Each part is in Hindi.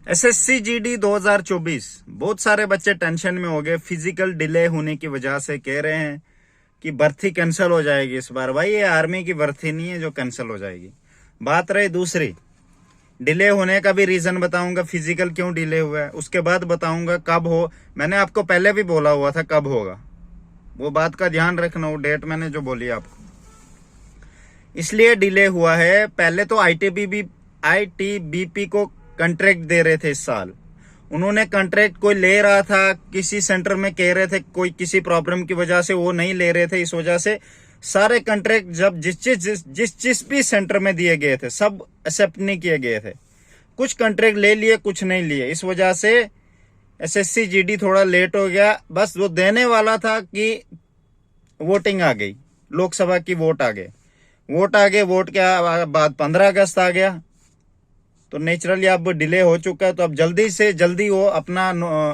एसएससी जीडी 2024 बहुत सारे बच्चे टेंशन में हो गए। फिजिकल डिले होने की वजह से कह रहे हैं कि भर्ती कैंसिल हो जाएगी इस बार। भाई ये आर्मी की भर्ती नहीं है जो कैंसिल हो जाएगी। बात रही दूसरी, डिले होने का भी रीजन बताऊंगा, फिजिकल क्यों डिले हुआ है, उसके बाद बताऊंगा कब हो। मैंने आपको पहले भी बोला हुआ था कब होगा, वो बात का ध्यान रखना, वो डेट मैंने जो बोली आपको इसलिए डिले हुआ है। पहले तो आईटीबीपी को कॉन्ट्रैक्ट दे रहे थे इस साल। उन्होंने कॉन्ट्रैक्ट कोई ले रहा था, किसी सेंटर में कह रहे थे कोई किसी प्रॉब्लम की वजह से वो नहीं ले रहे थे। इस वजह से सारे कॉन्ट्रैक्ट जब जिस भी सेंटर में दिए गए थे सब एक्सेप्ट नहीं किए गए थे। कुछ कॉन्ट्रैक्ट ले लिए, कुछ नहीं लिए। इस वजह से एसएससी जीडी थोड़ा लेट हो गया। बस वो देने वाला था कि वोटिंग आ गई, लोकसभा की वोट आ गए, वोट के बाद 15 अगस्त आ गया, तो नेचुरली अब डिले हो चुका है। तो अब जल्दी से जल्दी वो अपना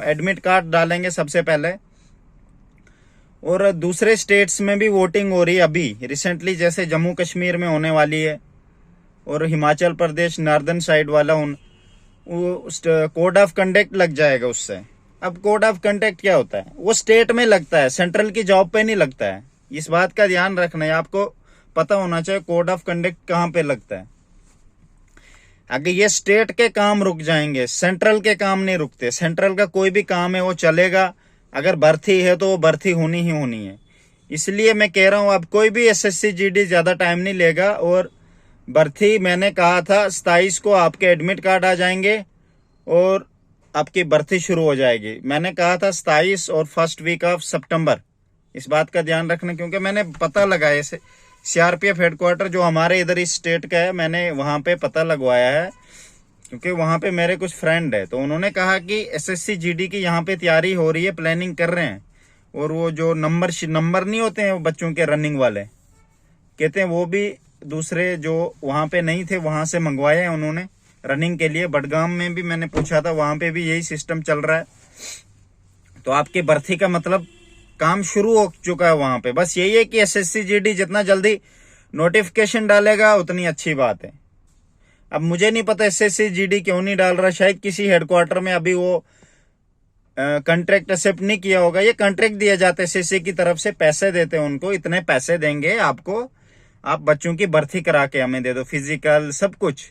एडमिट कार्ड डालेंगे सबसे पहले। और दूसरे स्टेट्स में भी वोटिंग हो रही है अभी रिसेंटली, जैसे जम्मू कश्मीर में होने वाली है और हिमाचल प्रदेश नॉर्दर्न साइड वाला कोड ऑफ कंडक्ट लग जाएगा उससे। अब कोड ऑफ कंडक्ट क्या होता है, वो स्टेट में लगता है, सेंट्रल की जॉब पे नहीं लगता है। इस बात का ध्यान रखना है, आपको पता होना चाहिए कोड ऑफ कंडक्ट कहाँ पे लगता है। अगर ये स्टेट के काम रुक जाएंगे, सेंट्रल के काम नहीं रुकते। सेंट्रल का कोई भी काम है वो चलेगा, अगर भर्ती है तो वो भर्ती होनी ही होनी है। इसलिए मैं कह रहा हूं अब कोई भी एसएससी जीडी ज्यादा टाइम नहीं लेगा। और भर्ती मैंने कहा था 27 को आपके एडमिट कार्ड आ जाएंगे और आपकी भर्ती शुरू हो जाएगी। मैंने कहा था 27 और फर्स्ट वीक ऑफ सितंबर। इस बात का ध्यान रखना, क्योंकि मैंने पता लगाया से सीआरपीएफ हेडक्वार्टर जो हमारे इधर इस स्टेट का है, मैंने वहां पे पता लगवाया है, क्योंकि वहां पे मेरे कुछ फ्रेंड है। तो उन्होंने कहा कि एसएससी जीडी की यहाँ पे तैयारी हो रही है, प्लानिंग कर रहे हैं। और वो जो नंबर नहीं होते हैं बच्चों के रनिंग वाले, कहते हैं वो भी दूसरे जो वहां पे नहीं थे वहां से मंगवाए हैं उन्होंने रनिंग के लिए। बडगाम में भी मैंने पूछा था, वहां पे भी यही सिस्टम चल रहा है। तो आपकी भर्ती का मतलब काम शुरू हो चुका है वहां पे। बस यही है कि एसएससी जीडी जितना जल्दी नोटिफिकेशन डालेगा उतनी अच्छी बात है। अब मुझे नहीं पता एसएससी जीडी क्यों नहीं डाल रहा, शायद किसी हेडक्वार्टर में अभी वो कॉन्ट्रैक्ट एक्सेप्ट नहीं किया होगा। ये कॉन्ट्रैक्ट दिया जाता है एसएससी की तरफ से, पैसे देते हैं उनको, इतने पैसे देंगे आपको, आप बच्चों की भर्ती करा के हमें दे दो, फिजिकल सब कुछ।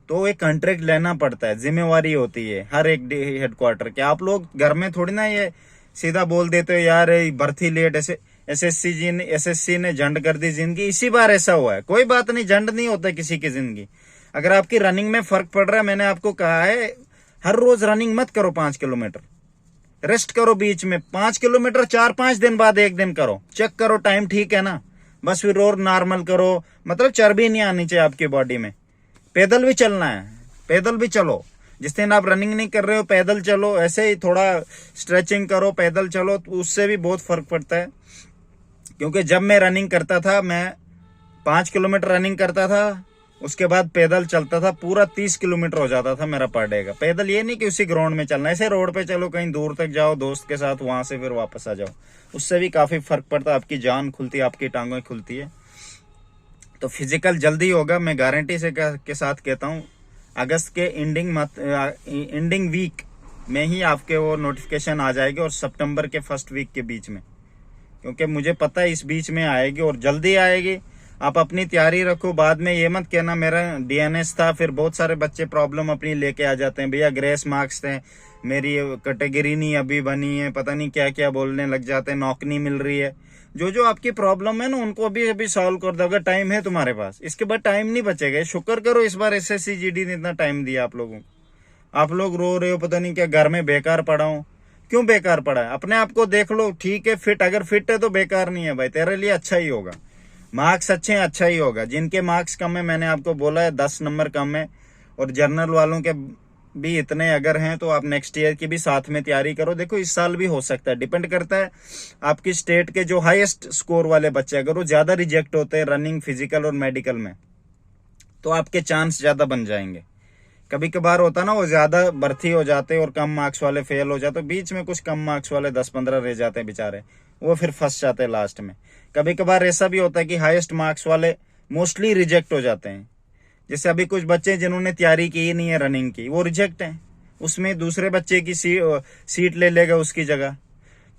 तो एक कॉन्ट्रैक्ट लेना पड़ता है, जिम्मेवारी होती है हर एक हेडक्वार्टर के। आप लोग घर में थोड़ी ना ये सीधा बोल देते हो यार भर्ती लेट, ऐसे एसएससी ने झंड कर दी जिंदगी। इसी बार ऐसा हुआ है, कोई बात नहीं, झंड नहीं होता किसी की जिंदगी। अगर आपकी रनिंग में फर्क पड़ रहा है, मैंने आपको कहा है हर रोज रनिंग मत करो 5 किलोमीटर, रेस्ट करो बीच में। 5 किलोमीटर 4-5 दिन बाद एक दिन करो, चेक करो टाइम ठीक है ना, बस फिर और नॉर्मल करो। मतलब चर्बी नहीं आनी चाहिए आपकी बॉडी में। पैदल भी चलना है, पैदल भी चलो। जिस दिन आप रनिंग नहीं कर रहे हो पैदल चलो, ऐसे ही थोड़ा स्ट्रेचिंग करो, पैदल चलो, तो उससे भी बहुत फर्क पड़ता है। क्योंकि जब मैं रनिंग करता था, मैं 5 किलोमीटर रनिंग करता था, उसके बाद पैदल चलता था, पूरा 30 किलोमीटर हो जाता था मेरा पर डे का। पैदल ये नहीं कि उसी ग्राउंड में चलना, ऐसे रोड पे चलो, कहीं दूर तक जाओ दोस्त के साथ, वहां से फिर वापस आ जाओ, उससे भी काफी फर्क पड़ता है। आपकी जान खुलती है, आपकी टांगें खुलती है। तो फिजिकल जल्दी होगा, मैं गारंटी से के साथ कहता हूँ। अगस्त के एंडिंग वीक में ही आपके वो नोटिफिकेशन आ जाएगी, और सितंबर के फर्स्ट वीक के बीच में, क्योंकि मुझे पता है इस बीच में आएगी और जल्दी आएगी। आप अपनी तैयारी रखो, बाद में ये मत कहना मेरा डीएनएस था। फिर बहुत सारे बच्चे प्रॉब्लम अपनी लेके आ जाते हैं, भैया ग्रेस मार्क्स थे, मेरी कैटेगरी नहीं अभी बनी है, पता नहीं क्या क्या बोलने लग जाते हैं, नौकरी नहीं मिल रही है। जो आपकी प्रॉब्लम है ना उनको अभी सॉल्व कर दो, अगर टाइम है तुम्हारे पास। इसके बाद टाइम नहीं बचेगा। शुक्र करो इस बार एसएससी जीडी ने इतना टाइम दिया आप लोगों को। आप लोग रो रहे हो पता नहीं क्या, घर में बेकार पड़ा हूं। क्यों बेकार पड़ा है? अपने आप को देख लो, ठीक है फिट, अगर फिट है तो बेकार नहीं है भाई, तेरे लिए अच्छा ही होगा। मार्क्स अच्छे हैं, अच्छा ही होगा। जिनके मार्क्स कम है, मैंने आपको बोला है 10 नंबर कम है, और जर्नल वालों के भी इतने अगर हैं, तो आप नेक्स्ट ईयर की भी साथ में तैयारी करो। देखो इस साल भी हो सकता है, डिपेंड करता है आपकी स्टेट के जो हाईएस्ट स्कोर वाले बच्चे, अगर वो ज्यादा रिजेक्ट होते हैं रनिंग, फिजिकल और मेडिकल में, तो आपके चांस ज्यादा बन जाएंगे। कभी कभार होता ना, वो ज्यादा भर्ती हो जाते और कम मार्क्स वाले फेल हो जाते, बीच में कुछ कम मार्क्स वाले 10-15 रह जाते हैं बेचारे, वो फिर फंस जाते हैं लास्ट में। कभी कभार ऐसा भी होता है कि हाईएस्ट मार्क्स वाले मोस्टली रिजेक्ट हो जाते हैं। जैसे अभी कुछ बच्चे जिन्होंने तैयारी की नहीं है रनिंग की, वो रिजेक्ट हैं। उसमें दूसरे बच्चे की सीट ले लेगा उसकी जगह।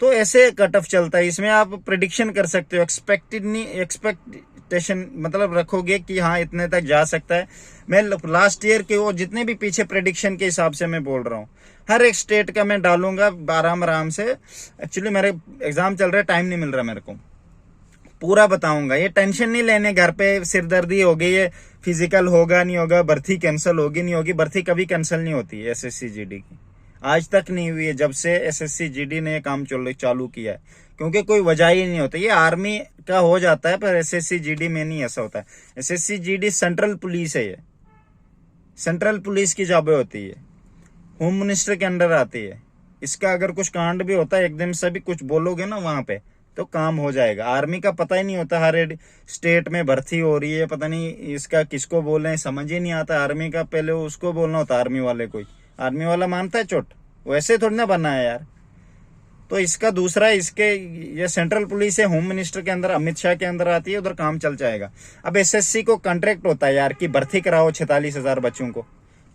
तो ऐसे कट ऑफ चलता है। इसमें आप प्रिडिक्शन कर सकते हो, एक्सपेक्टेशन मतलब रखोगे कि हाँ इतने तक जा सकता है। मैं लास्ट ईयर के वो जितने भी पीछे प्रिडिक्शन के हिसाब से मैं बोल रहा हूँ, हर एक स्टेट का मैं डालूंगा आराम आराम से। एक्चुअली मेरे एग्जाम चल रहा है, टाइम नहीं मिल रहा मेरे को, पूरा बताऊंगा। ये टेंशन नहीं लेने घर पे सिरदर्दी हो गई है, फिजिकल होगा नहीं होगा, भर्ती कैंसिल होगी नहीं होगी। भर्ती कभी कैंसिल नहीं होती है एसएससी जीडी की, आज तक नहीं हुई है जब से एसएससी जीडी ने काम चालू किया है, क्योंकि कोई वजह ही नहीं होती। ये आर्मी का हो जाता है पर एसएससी जीडी में नहीं ऐसा होता है। एसएससी जीडी सेंट्रल पुलिस है, ये सेंट्रल पुलिस की जॉब होती है, होम मिनिस्टर के अंडर आती है। इसका अगर कुछ कांड भी होता है एकदम से भी कुछ बोलोगे ना वहां पे तो काम हो जाएगा। आर्मी का पता ही नहीं होता, हर एक स्टेट में भर्ती हो रही है, पता नहीं इसका किसको बोले, समझ ही नहीं आता। आर्मी का पहले उसको बोलना होता, आर्मी वाले को, आर्मी वाला मानता है चोट, वैसे थोड़ी ना बनना है यार। तो इसका दूसरा, इसके ये सेंट्रल पुलिस है, होम मिनिस्टर के अंदर, अमित शाह के अंदर आती है, उधर काम चल जाएगा। अब एसएससी को कॉन्ट्रैक्ट होता है यार कि भर्ती कराओ 46,000 बच्चों को।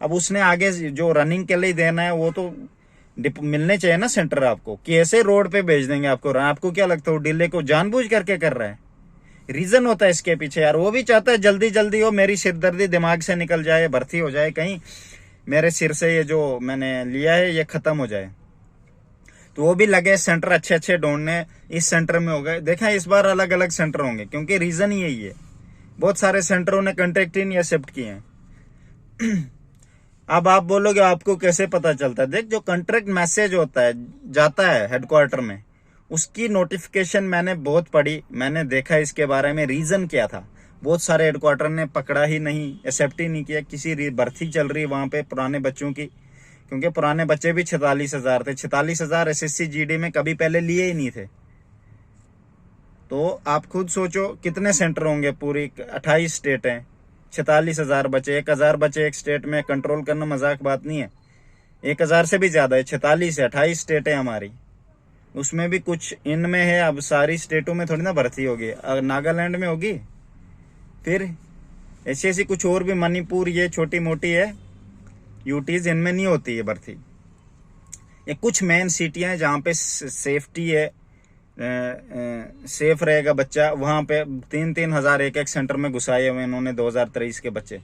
अब उसने आगे जो रनिंग के लिए देना है वो तो मिलने चाहिए ना सेंटर आपको, कि ऐसे रोड पे भेज देंगे आपको। आपको क्या लगता है वो डिले को जानबूझ करके कर रहा है? रीजन होता है इसके पीछे यार। वो भी चाहता है जल्दी जल्दी हो, मेरी सिरदर्दी दिमाग से निकल जाए, भर्ती हो जाए, कहीं मेरे सिर से ये जो मैंने लिया है ये खत्म हो जाए। तो वो भी लगे सेंटर अच्छे अच्छे ढूंढने, इस सेंटर में हो गए। देखा इस बार अलग अलग सेंटर होंगे, क्योंकि रीजन ही यही है, बहुत सारे सेंटरों ने कॉन्ट्रैक्ट ही नहीं एक्सेप्ट किए हैं। अब आप बोलोगे आपको कैसे पता चलता है? देख, जो कॉन्ट्रैक्ट मैसेज होता है जाता है हेडक्वार्टर में, उसकी नोटिफिकेशन मैंने बहुत पढ़ी, मैंने देखा इसके बारे में रीजन क्या था। बहुत सारे हेडक्वार्टर ने पकड़ा ही नहीं, एक्सेप्ट ही नहीं किया। किसी भर्ती चल रही वहां पे पुराने बच्चों की, क्योंकि पुराने बच्चे भी 46,000 थे। 46,000 एसएससी जीडी में कभी पहले लिए ही नहीं थे। तो आप खुद सोचो कितने सेंटर होंगे, पूरी 28 स्टेट हैं, 46,000 बच्चे, 1,000 बच्चे एक स्टेट में कंट्रोल करना मजाक बात नहीं है। 1,000 से भी ज्यादा है, 46 है, 28 स्टेट है हमारी, उसमें भी कुछ इनमें है। अब सारी स्टेटों में थोड़ी ना भर्ती होगी, नागालैंड में होगी, फिर ऐसी ऐसी कुछ और भी, मणिपुर, ये छोटी मोटी है यूटीज, इनमें नहीं होती है भर्ती। ये कुछ मेन सिटियां हैं जहाँ पे सेफ्टी है, सेफ रहेगा बच्चा, वहां पे 3-3 हजार एक सेंटर में घुसाए हुए इन्होंने 2023 के बच्चे।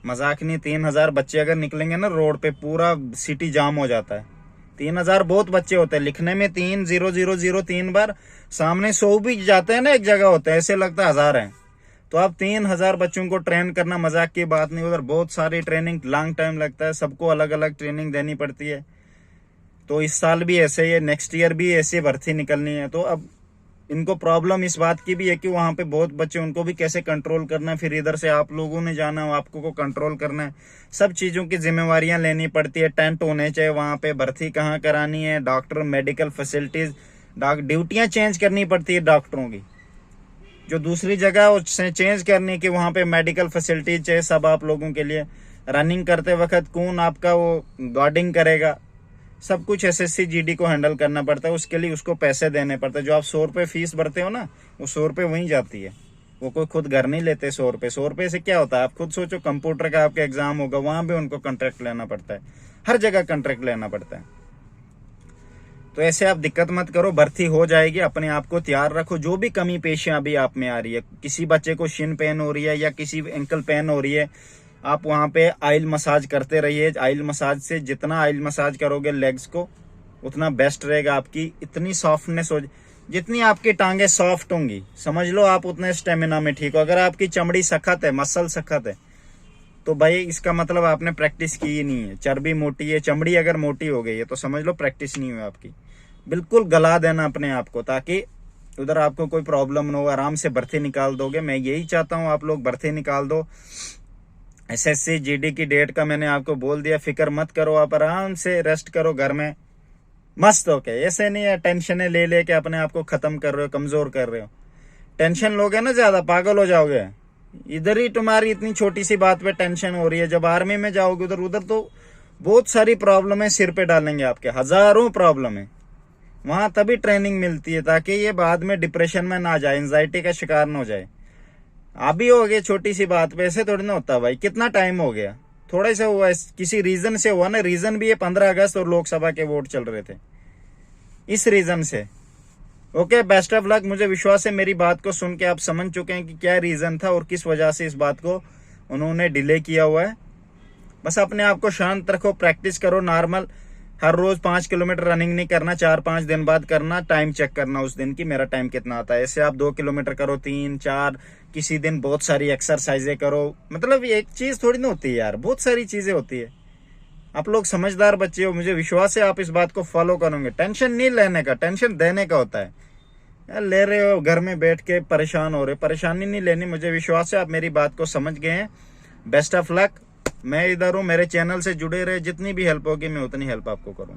मजाक नहीं, 3,000 बच्चे अगर निकलेंगे ना रोड पे, पूरा सिटी जाम हो जाता है। 3,000 बहुत बच्चे होते हैं, लिखने में 3,000 3 बार, सामने 100 भी जाते हैं ना एक जगह होते हैं, ऐसे लगता है 1,000 है। तो आप 3,000 बच्चों को ट्रेन करना मजाक की बात नहीं, उधर बहुत सारी ट्रेनिंग, लॉन्ग टाइम लगता है, सबको अलग अलग ट्रेनिंग देनी पड़ती है। तो इस साल भी ऐसे ही है, नेक्स्ट ईयर भी ऐसी भर्ती निकलनी है। तो अब इनको प्रॉब्लम इस बात की भी है कि वहां पे बहुत बच्चे, उनको भी कैसे कंट्रोल करना है, फिर इधर से आप लोगों ने जाना, आपको को कंट्रोल करना है, सब चीजों की जिम्मेवारियां लेनी पड़ती है। टेंट होने चाहिए वहां पे, भर्ती कहाँ करानी है, डॉक्टर, मेडिकल फैसिलिटीज, ड्यूटियां चेंज करनी पड़ती है डॉक्टरों की, जो दूसरी जगह उससे चेंज करनी कि वहां पे मेडिकल फैसिलिटीज चाहिए सब आप लोगों के लिए। रनिंग करते वक्त कौन आपका वो गार्डिंग करेगा, सब कुछ एसएससी जीडी को हैंडल करना पड़ता है। उसके लिए उसको पैसे देने पड़ते हैं। जो आप 100 रुपए फीस भरते हो ना, वो 100 रुपए वहीं जाती है, वो कोई खुद घर नहीं लेते 100 रुपए। 100 रुपए से क्या होता है आप खुद सोचो। कंप्यूटर का आपका एग्जाम होगा, वहां भी उनको कॉन्ट्रैक्ट लेना पड़ता है, हर जगह कॉन्ट्रैक्ट लेना पड़ता है। तो ऐसे आप दिक्कत मत करो, भर्ती हो जाएगी, अपने आप को तैयार रखो। जो भी कमी पेशियां अभी आप में आ रही है, किसी बच्चे को शिन पेन हो रही है या किसी एंकल पेन हो रही है, आप वहां पे ऑयल मसाज करते रहिए। ऑयल मसाज से जितना ऑयल मसाज करोगे लेग्स को, उतना बेस्ट रहेगा। आपकी इतनी सॉफ्टनेस हो, जितनी आपकी टांगे सॉफ्ट होंगी, समझ लो आप उतने स्टेमिना में ठीक हो। अगर आपकी चमड़ी सख्त है, मसल सख्त है, तो भाई इसका मतलब आपने प्रैक्टिस की ही नहीं है। चर्बी मोटी है, चमड़ी अगर मोटी हो गई है तो समझ लो प्रैक्टिस नहीं हुई आपकी। बिल्कुल गला देना अपने आप को, ताकि उधर आपको कोई प्रॉब्लम ना हो, आराम से भर्ती निकाल दोगे। मैं यही चाहता हूँ आप लोग भर्ती निकाल दो। एसएससी जीडी की डेट का मैंने आपको बोल दिया, फिक्र मत करो, आप आराम से रेस्ट करो घर में मस्त होके। ऐसे नहीं है टेंशन ले लेके अपने आप को खत्म कर रहे हो, कमजोर कर रहे हो। टेंशन लोगे ना ज्यादा, पागल हो जाओगे। इधर ही तुम्हारी इतनी छोटी सी बात पे टेंशन हो रही है, जब आर्मी में जाओगे उधर उधर तो बहुत सारी प्रॉब्लम है, सिर पे डालेंगे आपके, हजारों प्रॉब्लम है। वहां तभी ट्रेनिंग मिलती है ताकि ये बाद में डिप्रेशन में ना जाए, एंजाइटी का शिकार ना हो जाए। आप भी हो गए छोटी सी बात पे, ऐसे थोड़ी ना होता भाई। कितना टाइम हो गया, थोड़ा सा हुआ है, किसी रीजन से हुआ ना, रीजन भी ये 15 अगस्त और लोकसभा के वोट चल रहे थे, इस रीजन से। Okay, best of luck. मुझे विश्वास है मेरी बात को सुन के आप समझ चुके हैं कि क्या रीजन था और किस वजह से इस बात को उन्होंने डिले किया हुआ है। बस अपने आप को शांत रखो, प्रैक्टिस करो नॉर्मल, हर रोज 5 किलोमीटर रनिंग नहीं करना, 4-5 दिन बाद करना, टाइम चेक करना उस दिन की मेरा टाइम कितना आता है। ऐसे आप 2 किलोमीटर करो, 3-4, किसी दिन बहुत सारी एक्सरसाइजें करो। मतलब एक चीज थोड़ी ना होती है यार, बहुत सारी चीजें होती है। आप लोग समझदार बच्चे हो, मुझे विश्वास है आप इस बात को फॉलो करोगे। टेंशन नहीं लेने का, टेंशन देने का होता है। यार ले रहे हो घर में बैठ के, परेशान हो रहे, परेशानी नहीं लेनी। मुझे विश्वास है आप मेरी बात को समझ गए हैं। Best of luck. मैं इधर हूँ, मेरे चैनल से जुड़े रहे, जितनी भी हेल्प होगी मैं उतनी हेल्प आपको करूँ।